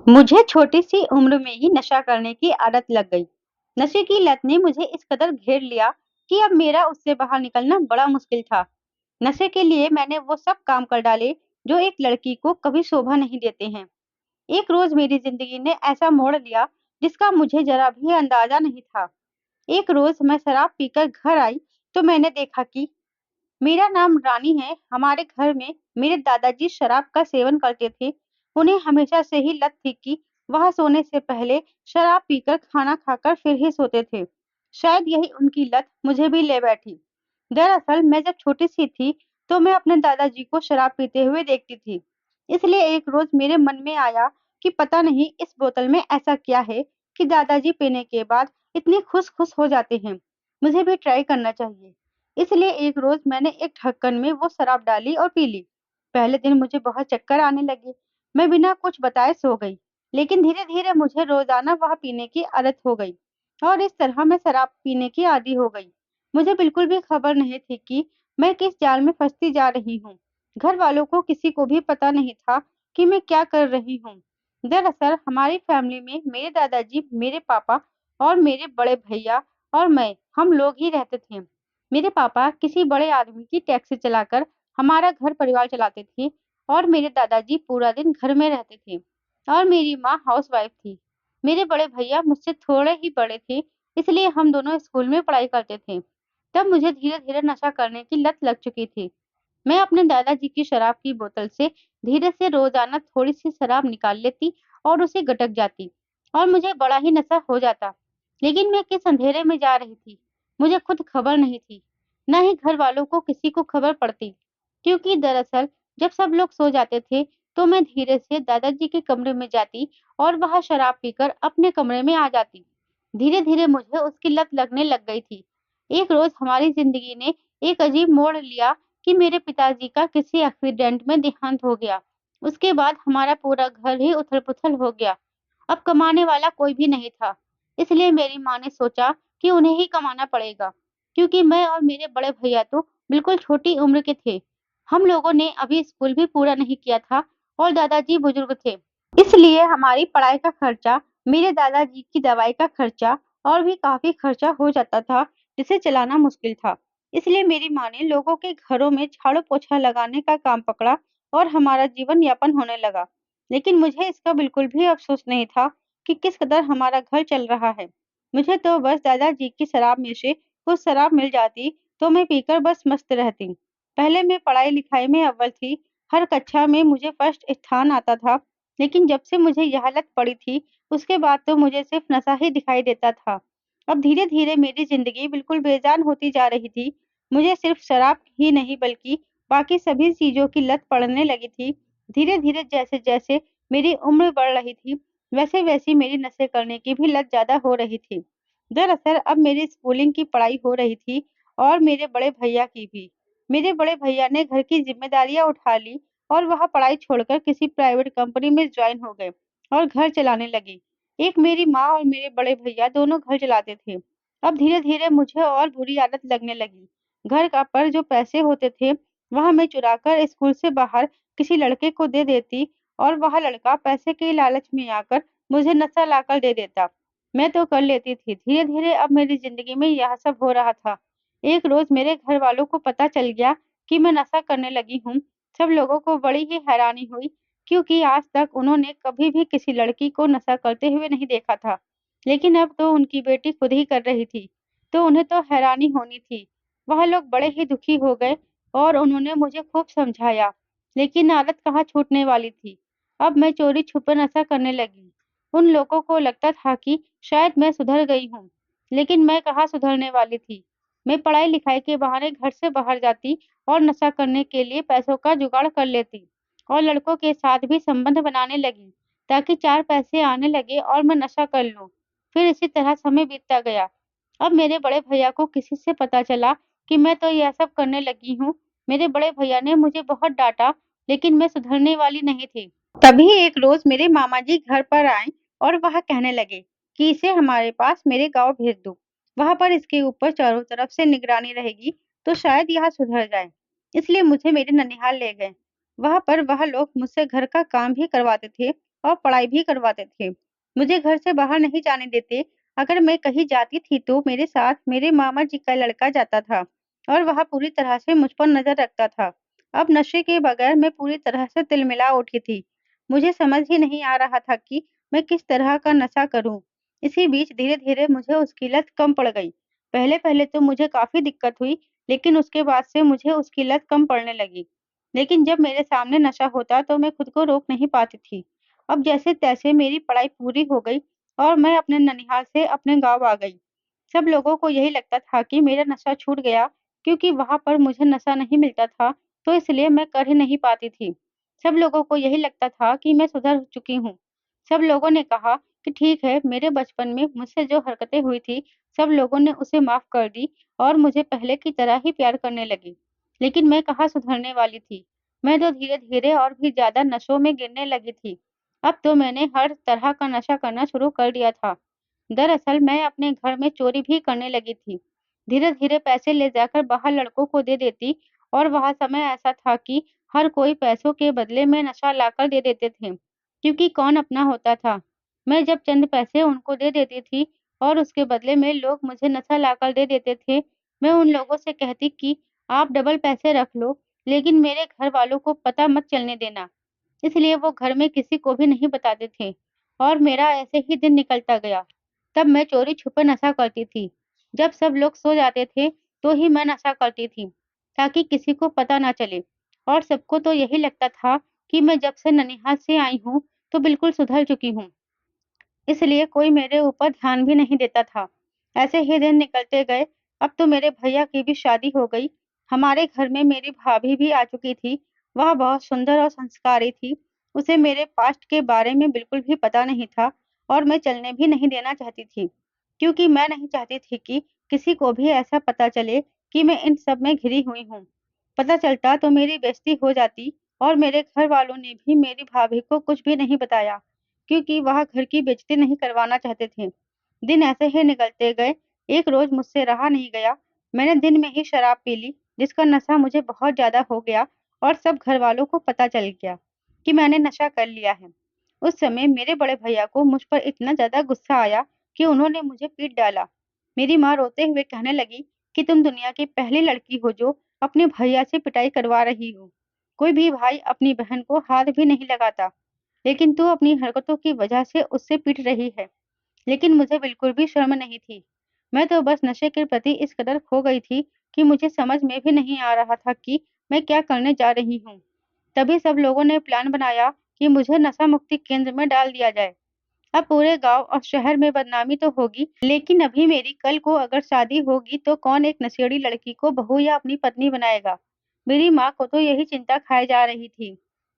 मुझे छोटी सी उम्र में ही नशा करने की आदत लग गई। नशे की लत ने मुझे इस कदर घेर लिया कि अब मेरा उससे बाहर निकलना बड़ा मुश्किल था। नशे के लिए मैंने वो सब काम कर डाले जो एक लड़की को कभी शोभा नहीं देते हैं। एक रोज मेरी जिंदगी ने ऐसा मोड़ लिया जिसका मुझे जरा भी अंदाजा नहीं था। एक रोज मैं शराब पीकर घर आई तो मैंने देखा कि मेरा नाम रानी है। हमारे घर में मेरे दादाजी शराब का सेवन करते थे। उन्हें हमेशा से ही लत थी कि वह सोने से पहले शराब पीकर खाना खाकर फिर ही सोते थे। शायद यही उनकी लत मुझे भी ले बैठी। दरअसल मैं जब छोटी सी थी तो मैं अपने दादाजी को शराब पीते हुए देखती थी। इसलिए एक रोज मेरे मन में आया कि पता नहीं इस बोतल में ऐसा क्या है कि दादाजी पीने के बाद इतने खुश खुश हो जाते हैं। मुझे भी ट्राई करना चाहिए। इसलिए एक रोज मैंने एक ढक्कन में वो शराब डाली और पी ली। पहले दिन मुझे बहुत चक्कर आने लगे। मैं बिना कुछ बताए सो गई। लेकिन धीरे धीरे मुझे रोजाना वह पीने की आदत हो गई और इस तरह मैं शराब पीने की आदी हो गई। मुझे बिल्कुल भी खबर नहीं थी कि मैं किस जाल में फंसती जा रही हूँ। घर वालों को किसी को भी पता नहीं था कि मैं क्या कर रही हूँ। दरअसल हमारी फैमिली में मेरे दादाजी, मेरे पापा और मेरे बड़े भैया और मैं, हम लोग ही रहते थे। मेरे पापा किसी बड़े आदमी की टैक्सी चलाकर हमारा घर परिवार चलाते थे और मेरे दादाजी पूरा दिन घर में रहते थे और मेरी माँ हाउसवाइफ थी। मेरे बड़े भैया मुझसे थोड़े ही बड़े थे, इसलिए हम दोनों स्कूल में पढ़ाई करते थे। तब मुझे धीरे-धीरे नशा करने की लत लग चुकी थी। मैं अपने दादाजी की शराब की बोतल से धीरे से रोजाना थोड़ी-सी शराब निकाल लेती और उसे गटक जाती और मुझे बड़ा ही नशा हो जाता। लेकिन मैं किस अंधेरे में जा रही थी, मुझे खुद खबर नहीं थी। ना ही घर वालों को किसी को खबर पड़ती, क्योंकि दरअसल जब सब लोग सो जाते थे, तो मैं धीरे से दादाजी के कमरे में जाती और वह शराब पीकर अपने कमरे में आ जाती। धीरे-धीरे मुझे उसकी लत लगने लग गई थी। एक रोज हमारी जिंदगी ने एक अजीब मोड़ लिया कि मेरे पिताजी का किसी एक्सीडेंट में देहांत हो गया। उसके बाद हमारा पूरा घर ही उथल-पुथल हो गया। अब कमाने वाला कोई भी नहीं था, इसलिए मेरी माँ ने सोचा कि उन्हें ही कमाना पड़ेगा, क्योंकि मैं और मेरे बड़े भैया तो बिल्कुल छोटी उम्र के थे। हम लोगों ने अभी स्कूल भी पूरा नहीं किया था और दादाजी बुजुर्ग थे। इसलिए हमारी पढ़ाई का खर्चा, मेरे दादाजी की दवाई का खर्चा और भी काफ़ी खर्चा हो जाता था, जिसे चलाना मुश्किल था। इसलिए मेरी माँ ने लोगों के घरों में झाड़ू-पोछा लगाने का काम पकड़ा और हमारा जीवन यापन होने लगा। लेकिन मुझे इसका बिल्कुल भी अफ़सोस नहीं था कि किस कदर हमारा घर चल रहा है। मुझे तो बस दादाजी की शराब में से कुछ शराब मिल जाती, तो मैं पीकर बस मस्त रहती। पहले मैं पढ़ाई-लिखाई में अव्वल थी, हर कक्षा में मुझे फर्स्ट स्थान आता था। लेकिन जब से मुझे यह लत पड़ी थी, उसके बाद तो मुझे सिर्फ नशा ही दिखाई देता था। अब धीरे-धीरे मेरी ज़िंदगी बिल्कुल बेजान होती जा रही थी। मुझे सिर्फ शराब ही नहीं बल्कि बाकी सभी चीज़ों की लत पड़ने लगी थी। धीरे-धीरे जैसे-जैसे मेरी उम्र बढ़ रही थी, वैसे-वैसे मेरी नशे करने की भी लत ज़्यादा हो रही थी। दरअसल अब मेरी स्कूलिंग की पढ़ाई हो रही थी और मेरे बड़े भैया की भी। मेरे बड़े भैया ने घर की ज़िम्मेदारियाँ उठा ली और वह पढ़ाई छोड़कर किसी प्राइवेट कंपनी में जॉइन हो गए और घर चलाने लगे। एक मेरी माँ और मेरे बड़े भैया दोनों घर चलाते थे। अब धीरे-धीरे मुझे और बुरी आदत लगने लगी। घर का पर जो पैसे होते थे, वह मैं चुराकर स्कूल से बाहर किसी लड़के को दे देती और वह लड़का पैसे के लालच में आकर मुझे नशा लाकर दे देता। मैं तो कर लेती थी। धीरे-धीरे अब मेरी ज़िंदगी में यह सब हो रहा था। एक रोज़ मेरे घर वालों को पता चल गया कि मैं नशा करने लगी हूँ। सब लोगों को बड़ी ही हैरानी हुई, क्योंकि आज तक उन्होंने कभी भी किसी लड़की को नशा करते हुए नहीं देखा था। लेकिन अब तो उनकी बेटी खुद ही कर रही थी, तो उन्हें तो हैरानी होनी थी। वह लोग बड़े ही दुखी हो गए और उन्होंने मुझे खूब समझाया, लेकिन आदत कहाँ छूटने वाली थी। अब मैं चोरी-छुपे नशा करने लगी। उन लोगों को लगता था कि शायद मैं सुधर गई हूँ, लेकिन मैं कहाँ सुधरने वाली थी। मैं पढ़ाई-लिखाई के बहाने घर से बाहर जाती और नशा करने के लिए पैसों का जुगाड़ कर लेती और लड़कों के साथ भी संबंध बनाने लगी, ताकि 4 पैसे आने लगे और मैं नशा कर लूँ। फिर इसी तरह समय बीतता गया। अब मेरे बड़े भैया को किसी से पता चला कि मैं तो यह सब करने लगी हूँ। मेरे बड़े भैया ने मुझे बहुत डाँटा, लेकिन मैं सुधरने वाली नहीं थी। तभी एक रोज़ मेरे मामा जी घर पर आए और वह कहने लगे कि इसे हमारे पास मेरे गाँव भेज दो। वहाँ पर इसके ऊपर चारों तरफ से निगरानी रहेगी, तो शायद यह सुधर जाए। इसलिए मुझे मेरे ननिहाल ले गए। वहाँ पर वह लोग मुझसे घर का काम भी करवाते थे और पढ़ाई भी करवाते थे। मुझे घर से बाहर नहीं जाने देते। अगर मैं कहीं जाती थी तो मेरे साथ मेरे मामा जी का लड़का जाता था और वह पूरी तरह से मुझ पर नज़र रखता था। अब नशे के बगैर मैं पूरी तरह से तिलमिला उठी थी। मुझे समझ ही नहीं आ रहा था कि मैं किस तरह का नशा करूँ। इसी बीच धीरे-धीरे मुझे उसकी लत कम पड़ गई। पहले-पहले तो मुझे काफ़ी दिक्कत हुई, लेकिन उसके बाद से मुझे उसकी लत कम पड़ने लगी। लेकिन जब मेरे सामने नशा होता तो मैं खुद को रोक नहीं पाती थी। अब जैसे-तैसे मेरी पढ़ाई पूरी हो गई और मैं अपने ननिहाल से अपने गाँव आ गई। सब लोगों को यही लगता था कि मेरा नशा छूट गया, क्योंकि वहाँ पर मुझे नशा नहीं मिलता था, तो इसलिए मैं कर ही नहीं पाती थी। सब लोगों को यही लगता था कि मैं सुधर चुकी हूँ। सब लोगों ने कहा कि ठीक है, मेरे बचपन में मुझसे जो हरकतें हुई थी, सब लोगों ने उसे माफ़ कर दी और मुझे पहले की तरह ही प्यार करने लगे। लेकिन मैं कहाँ सुधरने वाली थी। मैं तो धीरे-धीरे और भी ज़्यादा नशों में गिरने लगी थी। अब तो मैंने हर तरह का नशा करना शुरू कर दिया था। दरअसल मैं अपने घर में चोरी भी करने लगी थी। धीरे-धीरे पैसे ले जाकर बाहर लड़कों को दे देती और वह समय ऐसा था कि हर कोई पैसों के बदले में नशा लाकर दे देते थे, क्योंकि कौन अपना होता था। मैं जब चंद पैसे उनको दे देती थी और उसके बदले में लोग मुझे नशा लाकर दे देते थे, मैं उन लोगों से कहती कि आप डबल पैसे रख लो, लेकिन मेरे घर वालों को पता मत चलने देना। इसलिए वो घर में किसी को भी नहीं बताते थे और मेरा ऐसे ही दिन निकलता गया। तब मैं चोरी-छुपे नशा करती थी। जब सब लोग सो जाते थे, तो ही मैं नशा करती थी, ताकि किसी को पता ना चले और सबको तो यही लगता था कि मैं जब से ननिहाल से आई हूँ, तो बिल्कुल सुधर चुकी हूँ। इसलिए कोई मेरे ऊपर ध्यान भी नहीं देता था। ऐसे ही दिन निकलते गए, अब तो मेरे भैया की भी शादी हो गई। हमारे घर में मेरी भाभी भी आ चुकी थी। वह बहुत सुंदर और संस्कारी थी। उसे मेरे पास्ट के बारे में बिल्कुल भी पता नहीं था और मैं चलने भी नहीं देना चाहती थी, क्योंकि मैं नहीं चाहती थी कि किसी को भी ऐसा पता चले कि मैं इन सब में घिरी हुई हूँ। पता चलता तो मेरी बेइज़्ज़ती हो जाती और मेरे घर वालों ने भी मेरी भाभी को कुछ भी नहीं बताया, क्योंकि वह घर की बेइज़्ज़ती नहीं करवाना चाहते थे। दिन ऐसे ही निकलते गए, एक रोज़ मुझसे रहा नहीं गया, मैंने दिन में ही शराब पी ली, जिसका नशा मुझे बहुत ज़्यादा हो गया और सब घरवालों को पता चल गया कि मैंने नशा कर लिया है। उस समय मेरे बड़े भैया को मुझ पर इतना ज़्यादा गुस्सा आया कि उन्होंने मुझे पीट डाला। मेरी माँ रोते हुए कहने लगी कि तुम दुनिया की पहली लड़की हो जो अपने भैया से पिटाई करवा रही हो। कोई भी भाई अपनी बहन को हाथ भी नहीं लगाता, लेकिन तू अपनी हरकतों की वजह से उससे पिट रही है। लेकिन मुझे बिल्कुल भी शर्म नहीं थी। मैं तो बस नशे के प्रति इस कदर खो गई थी कि मुझे समझ में भी नहीं आ रहा था कि मैं क्या करने जा रही हूँ। तभी सब लोगों ने प्लान बनाया कि मुझे नशा मुक्ति केंद्र में डाल दिया जाए। अब पूरे गाँव और शहर में बदनामी तो होगी, लेकिन अभी मेरी कल को अगर शादी होगी तो कौन एक नशेड़ी लड़की को बहू या अपनी पत्नी बनाएगा? मेरी माँ को तो यही चिंता खाए जा रही थी।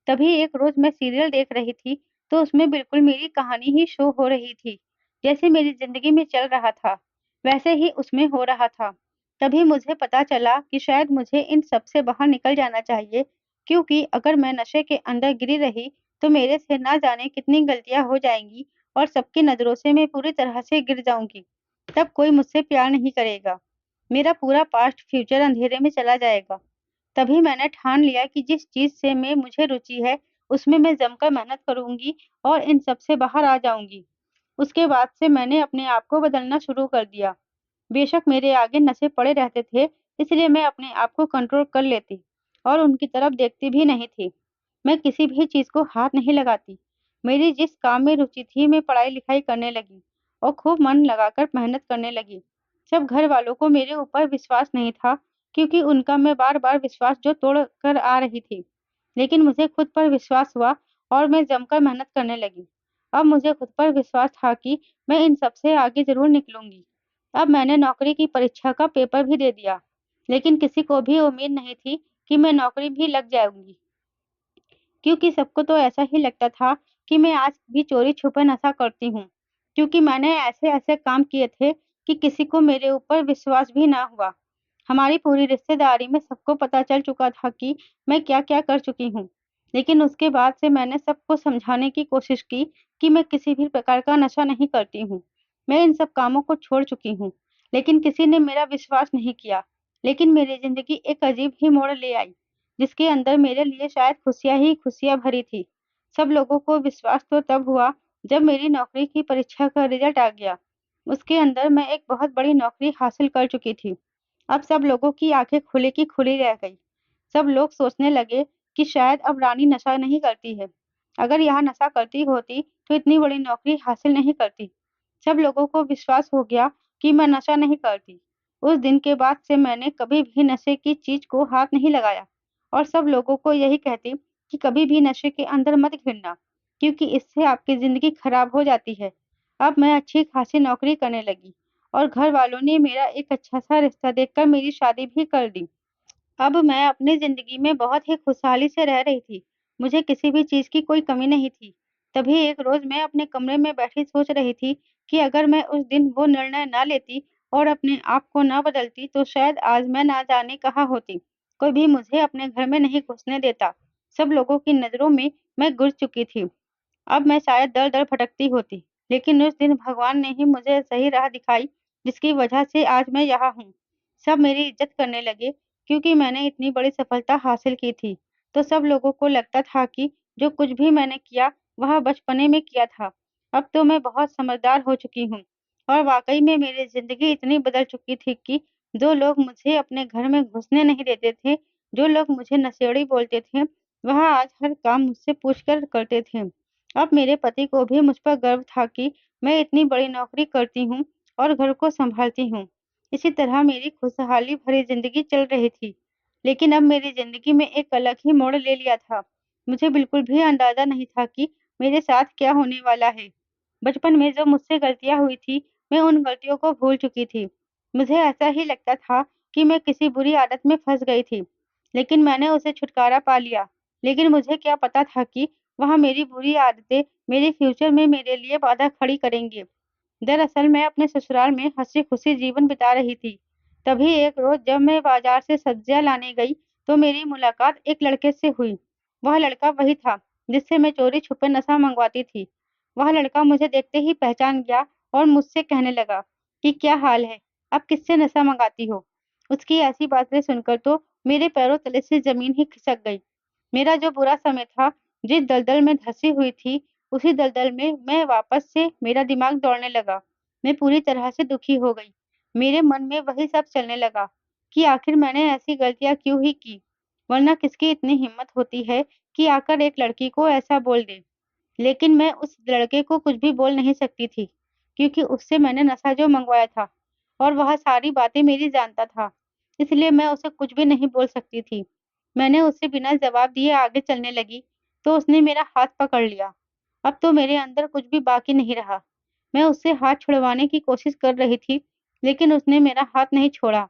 तभी एक रोज़ मैं सीरियल देख रही थी, तो उसमें बिल्कुल मेरी कहानी ही शो हो रही थी। जैसे मेरी ज़िंदगी में चल रहा था, वैसे ही उसमें हो रहा था। तभी मुझे पता चला कि शायद मुझे इन सब से बाहर निकल जाना चाहिए, क्योंकि अगर मैं नशे के अंदर गिरी रही, तो मेरे से ना जाने कितनी गलतियाँ हो जाएँगी और सबकी नज़रों से मैं पूरी तरह से गिर जाऊँगी। तब कोई मुझसे प्यार नहीं करेगा। मेरा पूरा पास्ट फ्यूचर अंधेरे में चला जाएगा। तभी मैंने ठान लिया कि जिस चीज़ से मैं मुझे रुचि है, उसमें मैं जमकर मेहनत करूँगी और इन सब से बाहर आ जाऊँगी। उसके बाद से मैंने अपने आप को बदलना शुरू कर दिया। बेशक मेरे आगे नशे पड़े रहते थे, इसलिए मैं अपने आप को कंट्रोल कर लेती और उनकी तरफ देखती भी नहीं थी। मैं किसी भी चीज़ को हाथ नहीं लगाती। मेरी जिस काम में रुचि थी, मैं पढ़ाई-लिखाई करने लगी और खूब मन लगाकर मेहनत करने लगी। सब घर वालों को मेरे ऊपर विश्वास नहीं था, क्योंकि उनका मैं बार-बार विश्वास जो तोड़ कर आ रही थी। लेकिन मुझे खुद पर विश्वास हुआ और मैं जमकर मेहनत करने लगी। अब मुझे खुद पर विश्वास था कि मैं इन सब से आगे ज़रूर निकलूँगी। अब मैंने नौकरी की परीक्षा का पेपर भी दे दिया, लेकिन किसी को भी उम्मीद नहीं थी कि मैं नौकरी भी लग जाऊँगी, क्योंकि सबको तो ऐसा ही लगता था कि मैं आज भी चोरी-छुपे नशा करती हूँ, क्योंकि मैंने ऐसे-ऐसे काम किए थे कि किसी को मेरे ऊपर विश्वास भी ना हुआ। हमारी पूरी रिश्तेदारी में सबको पता चल चुका था कि मैं क्या-क्या कर चुकी हूँ। लेकिन उसके बाद से मैंने सबको समझाने की कोशिश की कि मैं किसी भी प्रकार का नशा नहीं करती हूँ। मैं इन सब कामों को छोड़ चुकी हूँ, लेकिन किसी ने मेरा विश्वास नहीं किया। लेकिन मेरी ज़िंदगी एक अजीब ही मोड़ ले आई, जिसके अंदर मेरे लिए शायद खुशियाँ ही खुशियाँ भरी थी। सब लोगों को विश्वास तो तब हुआ जब मेरी नौकरी की परीक्षा का रिजल्ट आ गया। उसके अंदर मैं एक बहुत बड़ी नौकरी हासिल कर चुकी थी। अब सब लोगों की आंखें खुली की खुली रह गई। सब लोग सोचने लगे कि शायद अब रानी नशा नहीं करती है। अगर यहाँ नशा करती होती तो इतनी बड़ी नौकरी हासिल नहीं करती। सब लोगों को विश्वास हो गया कि मैं नशा नहीं करती। उस दिन के बाद से मैंने कभी भी नशे की चीज को हाथ नहीं लगाया और सब लोगों को यही कहती कि कभी भी नशे के अंदर मत घिरना, क्योंकि इससे आपकी ज़िंदगी खराब हो जाती है। अब मैं अच्छी खासी नौकरी करने लगी और घर वालों ने मेरा एक अच्छा-सा रिश्ता देखकर मेरी शादी भी कर दी। अब मैं अपनी ज़िंदगी में बहुत ही खुशहाली से रह रही थी। मुझे किसी भी चीज़ की कोई कमी नहीं थी। तभी एक रोज़ मैं अपने कमरे में बैठी सोच रही थी कि अगर मैं उस दिन वो निर्णय ना लेती और अपने आप को ना बदलती तो शायद आज मैं ना जाने कहाँ होती। कोई भी मुझे अपने घर में नहीं घुसने देता। सब लोगों की नज़रों में मैं गिर चुकी थी। अब मैं शायद दर-दर भटकती होती, लेकिन उस दिन भगवान ने ही मुझे सही राह दिखाई, जिसकी वजह से आज मैं यहाँ हूँ। सब मेरी इज़्ज़त करने लगे क्योंकि मैंने इतनी बड़ी सफलता हासिल की थी। तो सब लोगों को लगता था कि जो कुछ भी मैंने किया, वह बचपने में किया था। अब तो मैं बहुत समझदार हो चुकी हूँ और वाक़ई में मेरी ज़िंदगी इतनी बदल चुकी थी कि जो लोग मुझे अपने घर में घुसने नहीं देते थे, जो लोग मुझे नशेड़ी बोलते थे, वह आज हर काम मुझसे पूछकर करते थे। अब मेरे पति को भी मुझ पर गर्व था कि मैं इतनी बड़ी नौकरी करती हूँ और घर को सँभालती हूँ। इसी तरह मेरी खुशहाली भरी ज़िंदगी चल रही थी। लेकिन अब मेरी ज़िंदगी में एक अलग ही मोड़ ले लिया था। मुझे बिल्कुल भी अंदाज़ा नहीं था कि मेरे साथ क्या होने वाला है। बचपन में जो मुझसे गलतियाँ हुई थी, मैं उन गलतियों को भूल चुकी थी। मुझे ऐसा ही लगता था कि मैं किसी बुरी आदत में फँस गई थी, लेकिन मैंने उसे छुटकारा पा लिया। लेकिन मुझे क्या पता था कि वह मेरी बुरी आदतें मेरे फ्यूचर में मेरे लिए बाधा खड़ी करेंगी। दरअसल मैं अपने ससुराल में हँसी-खुशी जीवन बिता रही थी। तभी एक रोज़ जब मैं बाज़ार से सब्जियाँ लाने गई, तो मेरी मुलाकात एक लड़के से हुई। वह लड़का वही था, जिससे मैं चोरी-छुपे नशा मँगवाती थी। वह लड़का मुझे देखते ही पहचान गया और मुझसे कहने लगा कि क्या हाल है? अब किससे नशा मँगाती हो? उसकी ऐसी बातें सुनकर तो मेरे पैरों तले से ज़मीन ही खिसक गई। मेरा जो बुरा समय था, जिस दलदल में धँसी हुई थी, उसी दलदल में मैं वापस से मेरा दिमाग दौड़ने लगा। मैं पूरी तरह से दुखी हो गई। मेरे मन में वही सब चलने लगा कि आखिर मैंने ऐसी गलतियाँ क्यों ही की? वरना किसकी इतनी हिम्मत होती है कि आकर एक लड़की को ऐसा बोल दे। लेकिन मैं उस लड़के को कुछ भी बोल नहीं सकती थी, क्योंकि उससे मैंने नशा जो मँगवाया था और वह सारी बातें मेरी जानता था, इसलिए मैं उसे कुछ भी नहीं बोल सकती थी। मैंने उससे बिना जवाब दिए आगे चलने लगी, तो उसने मेरा हाथ पकड़ लिया। अब तो मेरे अंदर कुछ भी बाकी नहीं रहा। मैं उससे हाथ छुड़वाने की कोशिश कर रही थी, लेकिन उसने मेरा हाथ नहीं छोड़ा।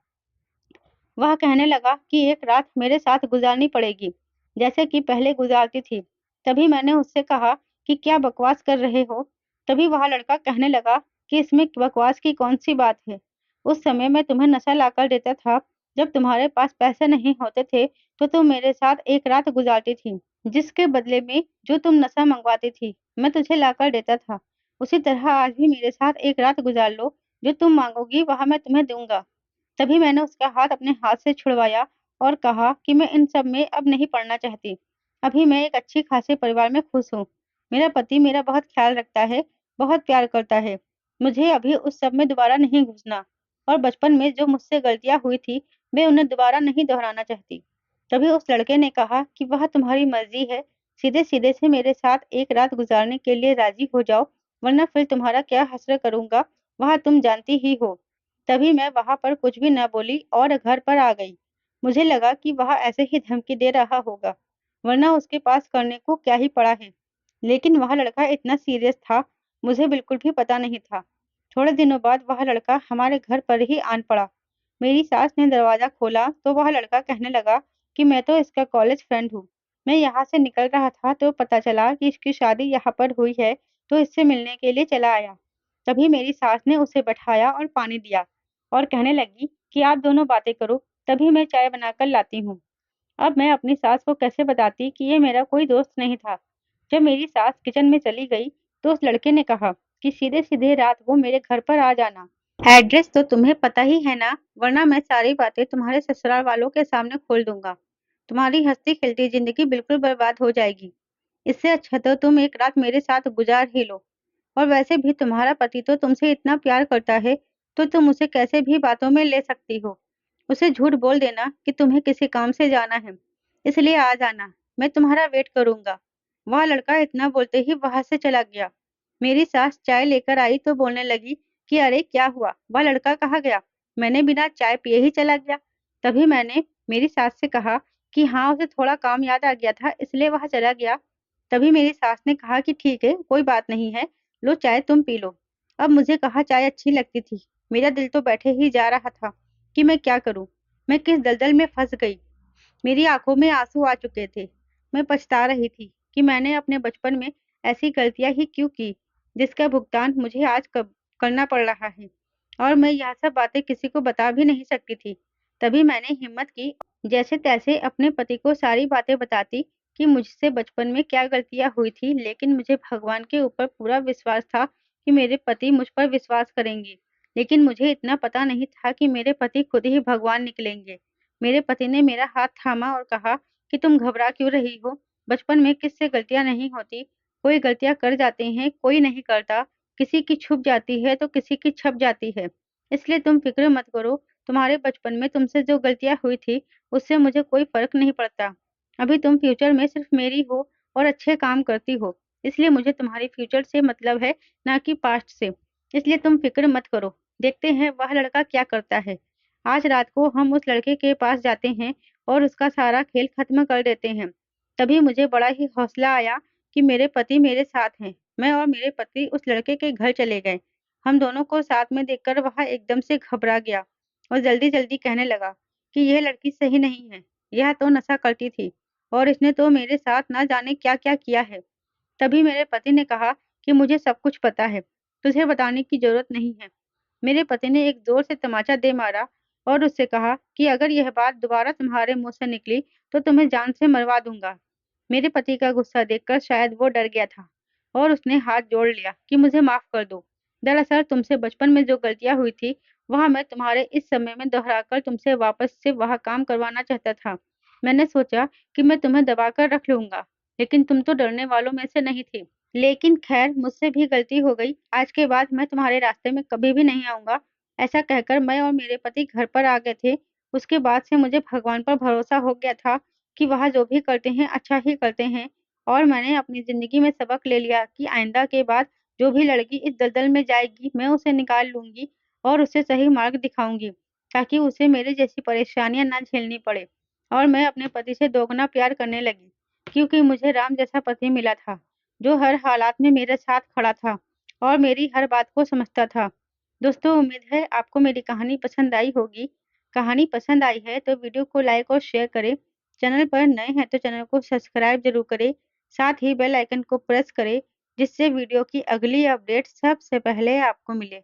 वह कहने लगा कि एक रात मेरे साथ गुज़ारनी पड़ेगी, जैसे कि पहले गुज़ारती थी। तभी मैंने उससे कहा कि क्या बकवास कर रहे हो? तभी वह लड़का कहने लगा कि इसमें बकवास की कौन-सी बात है? उस समय मैं तुम्हें नशा लाकर देता था, जब तुम्हारे पास पैसे नहीं होते थे, तो तुम मेरे साथ एक रात गुज़ारती थी, जिसके बदले में जो तुम नशा मँगवाती थी, मैं तुझे लाकर देता था। उसी तरह आज भी मेरे साथ एक रात गुज़ार लो, जो तुम माँगोगी वह मैं तुम्हें दूँगा। तभी मैंने उसका हाथ अपने हाथ से छुड़वाया और कहा कि मैं इन सब में अब नहीं पड़ना चाहती। अभी मैं एक अच्छी खासे परिवार में खुश हूँ। मेरा पति मेरा बहुत ख़्याल रखता है, बहुत प्यार करता है। मुझे अभी उस सब में दोबारा नहीं घुसना और बचपन में जो मुझसे गलतियाँ हुई थी, मैं उन्हें दोबारा नहीं दोहराना चाहती। तभी उस लड़के ने कहा कि वह तुम्हारी मर्ज़ी है, सीधे-सीधे से मेरे साथ एक रात गुज़ारने के लिए राज़ी हो जाओ, वरना फिर तुम्हारा क्या हश्र करूँगा, वह तुम जानती ही हो। तभी मैं वहाँ पर कुछ भी न बोली और घर पर आ गई। मुझे लगा कि वह ऐसे ही धमकी दे रहा होगा, वरना उसके पास करने को क्या ही पड़ा है। लेकिन वह लड़का इतना सीरियस था, मुझे बिल्कुल भी पता नहीं था। थोड़े दिनों बाद वह लड़का हमारे घर पर ही आन पड़ा। मेरी सास ने दरवाज़ा खोला तो वह लड़का कहने लगा कि मैं तो इसका कॉलेज फ्रेंड हूँ। मैं यहाँ से निकल रहा था तो पता चला कि इसकी शादी यहाँ पर हुई है, तो इससे मिलने के लिए चला आया। तभी मेरी सास ने उसे बैठाया और पानी दिया और कहने लगी कि आप दोनों बातें करो, तभी मैं चाय बनाकर लाती हूँ। अब मैं अपनी सास को कैसे बताती कि ये मेरा कोई दोस्त नहीं था। जब मेरी सास किचन में चली गई, तो उस लड़के ने कहा कि सीधे-सीधे रात को मेरे घर पर आ जाना। एड्रेस तो तुम्हें पता ही है ना, वरना मैं सारी बातें तुम्हारे ससुराल वालों के सामने खोल दूँगा। तुम्हारी हँसती-खेलती ज़िंदगी बिल्कुल बर्बाद हो जाएगी। इससे अच्छा तो तुम एक रात मेरे साथ गुजार ही लो। और वैसे भी तुम्हारा पति तो तुमसे इतना प्यार करता है, तो तुम उसे कैसे भी बातों में ले सकती हो। उसे झूठ बोल देना कि तुम्हें किसी काम से जाना है, इसलिए आ जाना, मैं तुम्हारा वेट करूंगा। वह लड़का इतना बोलते ही वहां से चला गया। मेरी सास चाय लेकर आई तो बोलने लगी कि अरे क्या हुआ, वह लड़का कहाँ गया? मैंने बिना चाय पिए ही चला गया। तभी मैंने मेरी सास से कहा कि हाँ, उसे थोड़ा काम याद आ गया था, इसलिए वह चला गया। तभी मेरी सास ने कहा कि ठीक है, कोई बात नहीं है, लो चाय तुम पी लो। अब मुझे कहाँ चाय अच्छी लगती थी, मेरा दिल तो बैठे ही जा रहा था कि मैं क्या करूं, मैं किस दलदल में फंस गई। मेरी आंखों में आंसू आ चुके थे। मैं पछता रही थी कि मैंने अपने बचपन में ऐसी गलतियां ही क्यों की, जिसका भुगतान मुझे आज कब करना पड़ रहा है। और मैं यह सब बातें किसी को बता भी नहीं सकती थी। तभी मैंने हिम्मत की, जैसे तैसे अपने पति को सारी बातें बताती कि मुझसे बचपन में क्या गलतियां हुई थी, लेकिन मुझे भगवान के ऊपर पूरा विश्वास था कि मेरे पति मुझ पर विश्वास करेंगे। लेकिन मुझे इतना पता नहीं था कि मेरे पति खुद ही भगवान निकलेंगे। मेरे पति ने मेरा हाथ थामा और कहा कि तुम घबरा क्यों रही हो? बचपन में किससे गलतियां नहीं होती? कोई गलतियां कर जाते हैं, कोई नहीं करता। किसी की छुप जाती है तो किसी की छप जाती है। इसलिए तुम फिक्र मत करो। तुम्हारे बचपन में तुमसे जो गलतियां हुई थी, उससे मुझे कोई फर्क नहीं पड़ता। अभी तुम फ्यूचर में सिर्फ मेरी हो और अच्छे काम करती हो। इसलिए मुझे तुम्हारी फ्यूचर से मतलब है, ना कि पास्ट से। इसलिए तुम फिक्र मत करो। देखते हैं वह लड़का क्या करता है। आज रात को हम उस लड़के के पास जाते हैं और उसका सारा खेल खत्म कर देते हैं। तभी मुझे बड़ा ही हौसला आया कि मेरे पति मेरे साथ हैं। मैं और मेरे पति उस लड़के के घर चले गए। हम दोनों को साथ में देखकर वह एकदम से घबरा गया और जल्दी-जल्दी कहने लगा कि यह लड़की सही नहीं है। यह तो नशा करती थी और इसने तो मेरे साथ ना जाने क्या-क्या किया है। तभी मेरे पति ने कहा कि मुझे सब कुछ पता है, तुझे बताने की जरूरत नहीं है। मेरे पति ने एक जोर से तमाचा दे मारा और उससे कहा कि अगर यह बात दोबारा तुम्हारे मुंह से निकली तो तुम्हें जान से मरवा दूंगा। मेरे पति का गुस्सा देखकर शायद वो डर गया था और उसने हाथ जोड़ लिया कि मुझे माफ कर दो। दरअसल तुमसे बचपन में जो गलतियां हुई थी, वह मैं तुम्हारे इस समय में दोहराकर तुमसे वापस से वह काम करवाना चाहता था। मैंने सोचा कि मैं तुम्हें दबाकर रख लूंगा, लेकिन तुम तो डरने वालों में से नहीं थी। लेकिन खैर, मुझसे भी गलती हो गई। आज के बाद मैं तुम्हारे रास्ते में कभी भी नहीं आऊँगा। ऐसा कहकर मैं और मेरे पति घर पर आ गए थे। उसके बाद से मुझे भगवान पर भरोसा हो गया था कि वह जो भी करते हैं, अच्छा ही करते हैं। और मैंने अपनी ज़िंदगी में सबक ले लिया कि आइंदा के बाद जो भी लड़की इस दलदल में जाएगी, मैं उसे निकाल लूँगी और उसे सही मार्ग दिखाऊँगी, ताकि उसे मेरे जैसी परेशानियाँ ना झेलनी पड़े। और मैं अपने पति से दोगुना प्यार करने लगी, क्योंकि मुझे राम जैसा पति मिला था, जो हर हालात में मेरे साथ खड़ा था और मेरी हर बात को समझता था। दोस्तों, उम्मीद है आपको मेरी कहानी पसंद आई होगी। कहानी पसंद आई है तो वीडियो को लाइक और शेयर करें। चैनल पर नए हैं तो चैनल को सब्सक्राइब ज़रूर करें। साथ ही बेल आइकन को प्रेस करें, जिससे वीडियो की अगली अपडेट सबसे पहले आपको मिले।